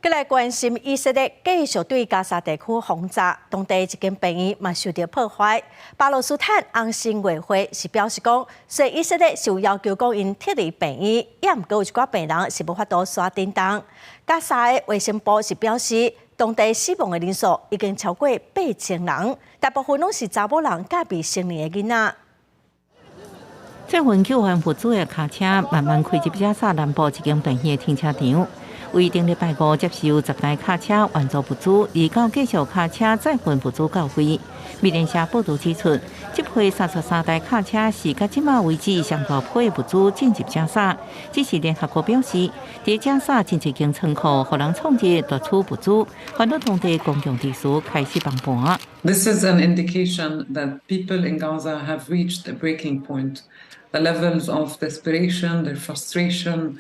佮来关心以色列继续对加沙地区轰炸，当地一间病院嘛受到破坏。巴勒斯坦安心委会是表示讲，虽以色列是有要求讲因撤离病院，也毋过有一寡病人是无法度刷叮当。加沙的卫生部是表示，当地死亡的人数已经超过8000人，大部分拢是查某人甲未成年的囡仔。这份救援物资的卡车慢慢开入加沙南部一间病院的停车场。为顶礼拜五接受10台卡车运作物资，而到继续卡车载运物资到位。美联社报道指出，这批33台卡车是到即马为止上大批的物资进入加沙。只是联合国表示，在加沙真一间仓库，互人创入夺取物资，烦恼当地公共秩序开始崩盘。This is an indication that people in Gaza have reached a breaking point. The levels of desperation, their frustration,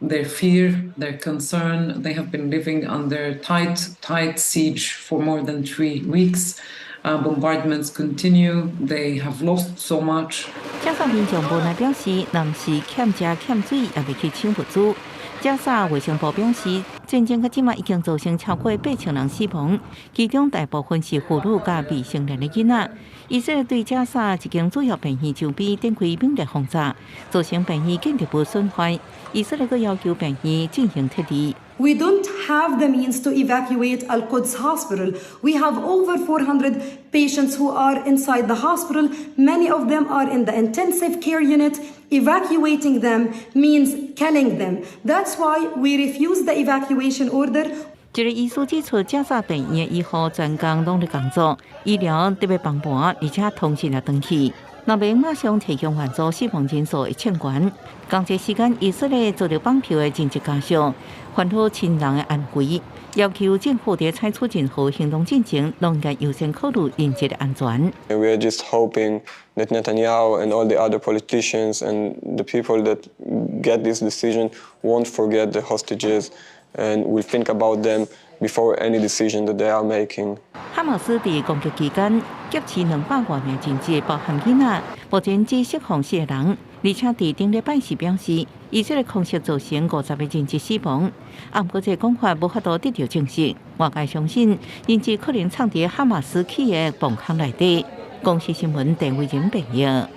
their fear, their concern. They have been living under tight siege for more than 3 weeks. Bombardments continue. They have lost so much. 加沙民众无奈表示，若是欠食欠水，也未去抢物资。加沙卫生部表示，战争到即马已经造成超过8000人死亡，其中大部分是妇女甲未成年的囡仔。以色列对加沙一间主要病院周边展开猛烈轰炸，造成病院建筑物损坏。以色列阁要求病院进行撤离。We don't have the means to evacuate Al-Quds Hospital. We have over 400 patients who are inside the hospital. Many of them are in the intensive care unit. Evacuating them means killing them. That's why we refuse the evacuation order. 一个医师指出，加沙病院的医护全工拢在工作，医疗特别崩盘，而且同时也断气。若未马上提供援助，死亡人数会增悬。同一时间，以色列遭到绑票的经济加上，烦恼亲人的安危，要求政府在采取任何行动进前，拢应该优先考虑人质的安全。We are just hoping that Netanyahu and all the other politicians and the people that get this decision won't forget the hostages and will think about them before any decision that they are making. 哈马斯在攻击期间劫持200多名人质，包含囡仔，目前只释放4个人。而且在顶礼拜时表示，以色列空袭造成50个人质死亡。不过这讲法无法度得到证实。外界相信，人质可能藏在哈马斯企业棚坑内底。公司新闻陈伟仁报道。